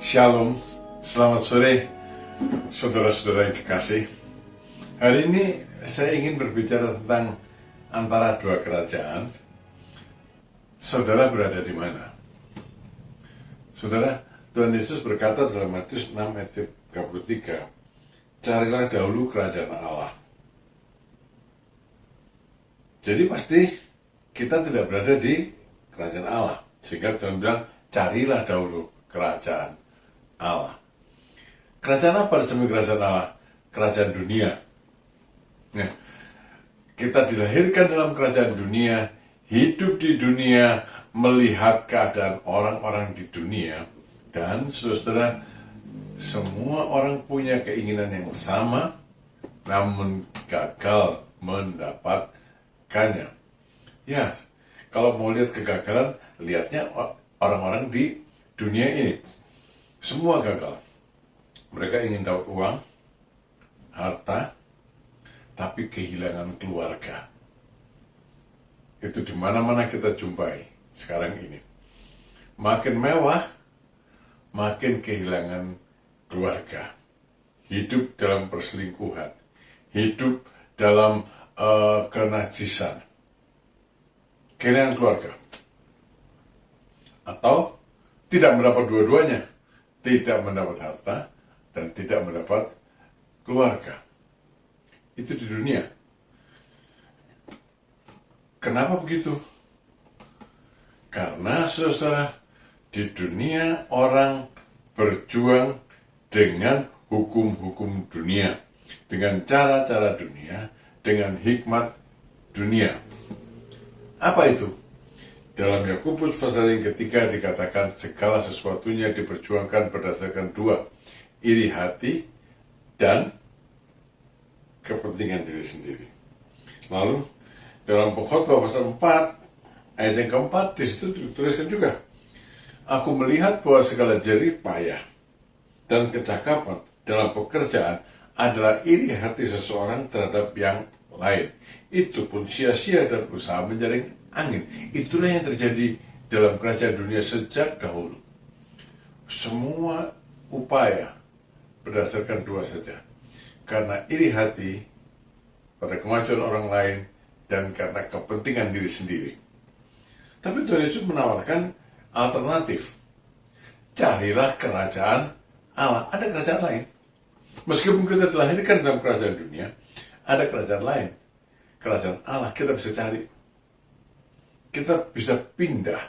Shalom, selamat sore saudara-saudara yang kekasih. Hari ini saya ingin berbicara tentang antara dua kerajaan. Saudara berada di mana? Saudara, Tuhan Yesus berkata dalam Matius 6 ayat 33, carilah dahulu kerajaan Allah. Jadi pasti kita tidak berada di kerajaan Allah. Sehingga Tuhan bilang, carilah dahulu kerajaan Allah. Kerajaan apa demi kerajaan Allah? Kerajaan dunia. Nah, kita dilahirkan dalam kerajaan dunia, hidup di dunia, melihat keadaan orang-orang di dunia, dan saudara, semua orang punya keinginan yang sama, namun gagal mendapatkannya. Ya, kalau mau lihat kegagalan, lihatnya orang-orang di dunia ini. Semua gagal. Mereka ingin dapat uang, harta, tapi kehilangan keluarga. Itu di mana-mana kita jumpai sekarang ini. Makin mewah, makin kehilangan keluarga. Hidup dalam perselingkuhan, hidup dalam kenajisan, kehilangan keluarga. Atau tidak mendapat dua-duanya, tidak mendapat harta dan tidak mendapat keluarga. Itu di dunia. Kenapa begitu? Karena saudara, di dunia orang berjuang dengan hukum-hukum dunia, dengan cara-cara dunia, dengan hikmat dunia. Apa itu? Dalam Yakobus pasal yang ketiga dikatakan segala sesuatunya diperjuangkan berdasarkan dua, iri hati dan kepentingan diri sendiri. Lalu dalam Pengkhotbah pasal 4 ayat yang keempat, di situ dituliskan juga, aku melihat bahwa segala jerih payah dan kecakapan dalam pekerjaan adalah iri hati seseorang terhadap yang lain. Itu pun sia-sia dan usaha menjaring angin. Itulah yang terjadi dalam kerajaan dunia sejak dahulu. Semua upaya berdasarkan dua saja. Karena iri hati pada kemajuan orang lain dan karena kepentingan diri sendiri. Tapi Tuhan Yesus menawarkan alternatif. Carilah kerajaan Allah. Ada kerajaan lain. Meskipun kita dilahirkan dalam kerajaan dunia, ada kerajaan lain. Kerajaan Allah kita bisa cari. Kita bisa pindah.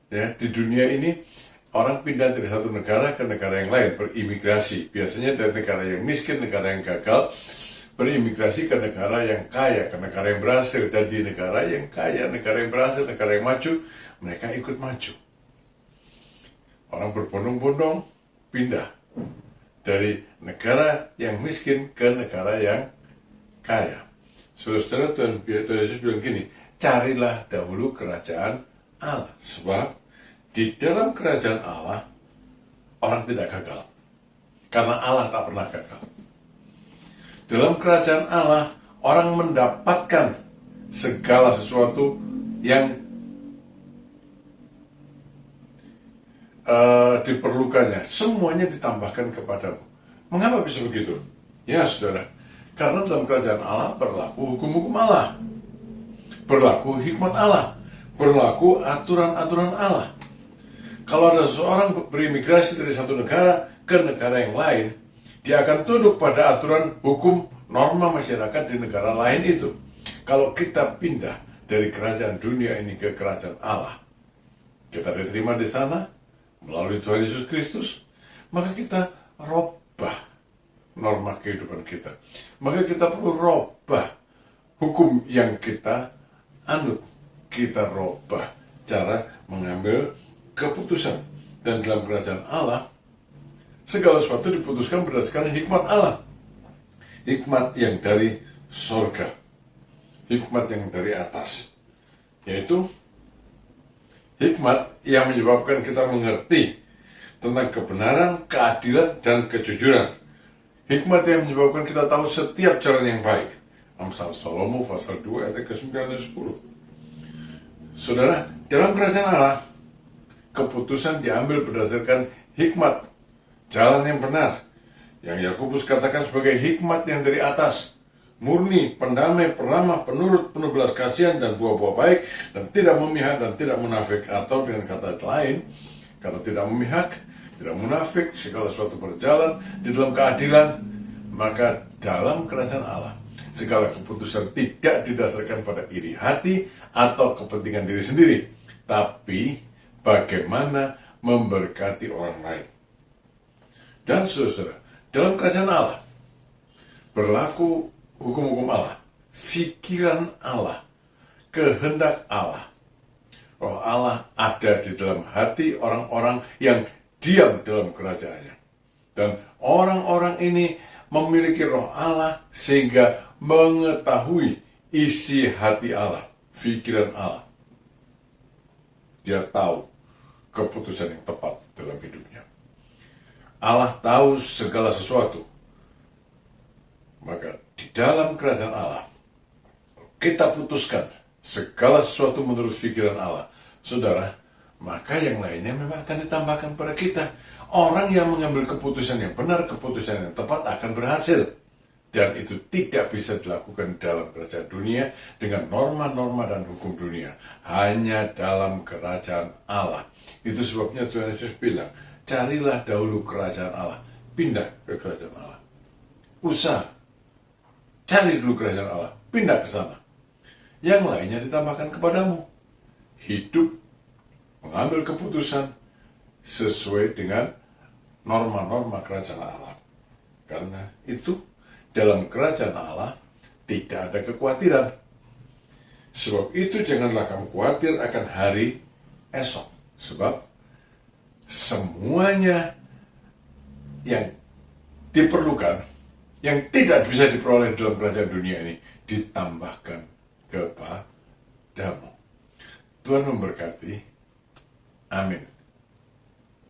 Ya, di dunia ini orang pindah dari satu negara ke negara yang lain, berimigrasi. Biasanya dari negara yang miskin, negara yang gagal, berimigrasi ke negara yang kaya, ke negara yang berhasil. Dan di negara yang kaya, negara yang berhasil, negara yang maju, mereka ikut maju. Orang berbondong-bondong pindah dari negara yang miskin ke negara yang kaya. Saudara, Tuhan Yesus bilang gini, carilah dahulu kerajaan Allah. Sebab di dalam kerajaan Allah, orang tidak gagal. Karena Allah tak pernah gagal. Dalam kerajaan Allah, orang mendapatkan segala sesuatu yang diperlukannya. Semuanya ditambahkan kepadamu. Mengapa bisa begitu? Ya saudara, karena dalam kerajaan Allah berlaku hukum-hukum Allah. Berlaku hikmat Allah, berlaku aturan-aturan Allah. Kalau ada seseorang berimigrasi dari satu negara ke negara yang lain, dia akan tunduk pada aturan hukum norma masyarakat di negara lain itu. Kalau kita pindah dari kerajaan dunia ini ke kerajaan Allah, kita diterima di sana melalui Tuhan Yesus Kristus, maka kita robah norma kehidupan kita. Maka kita perlu robah hukum yang kita anut, kita robah cara mengambil keputusan. Dan dalam kerajaan Allah, segala sesuatu diputuskan berdasarkan hikmat Allah. Hikmat yang dari sorga, hikmat yang dari atas, yaitu hikmat yang menyebabkan kita mengerti tentang kebenaran, keadilan, dan kejujuran. Hikmat yang menyebabkan kita tahu setiap jalan yang baik. Amsal Salomo pasal 2 ayat ke-9 dan 10. Saudara, dalam kerajaan Allah, keputusan diambil berdasarkan hikmat, jalan yang benar, yang Yakobus katakan sebagai hikmat yang dari atas, murni, pendamai, peramah, penurut, penuh belas kasihan dan buah-buah baik, dan tidak memihak dan tidak munafik. Atau dengan kata lain, kalau tidak memihak, tidak munafik, segala sesuatu berjalan di dalam keadilan, maka dalam kerajaan Allah segala keputusan tidak didasarkan pada iri hati atau kepentingan diri sendiri, tapi bagaimana memberkati orang lain. Dan saudara, dalam kerajaan Allah berlaku hukum-hukum Allah, pikiran Allah, kehendak Allah. Roh Allah ada di dalam hati orang-orang yang diam dalam kerajaannya. Dan orang-orang ini memiliki roh Allah sehingga mengetahui isi hati Allah, pikiran Allah. Dia tahu keputusan yang tepat dalam hidupnya. Allah tahu segala sesuatu. Maka di dalam kerajaan Allah, kita putuskan segala sesuatu menurut pikiran Allah. Saudara, maka yang lainnya memang akan ditambahkan pada kita. Orang yang mengambil keputusan yang benar, keputusan yang tepat akan berhasil. Dan itu tidak bisa dilakukan dalam kerajaan dunia dengan norma-norma dan hukum dunia. Hanya dalam kerajaan Allah. Itu sebabnya Tuhan Yesus bilang, carilah dahulu kerajaan Allah. Pindah ke kerajaan Allah. Usaha. Cari dulu kerajaan Allah. Pindah ke sana. Yang lainnya ditambahkan kepadamu. Hidup, mengambil keputusan sesuai dengan norma-norma kerajaan Allah. Karena itu, dalam kerajaan Allah tidak ada kekhawatiran. Sebab itu janganlah kamu khawatir akan hari esok. Sebab semuanya yang diperlukan, yang tidak bisa diperoleh dalam kerajaan dunia ini, ditambahkan kepadamu. Tuhan memberkati. Amin.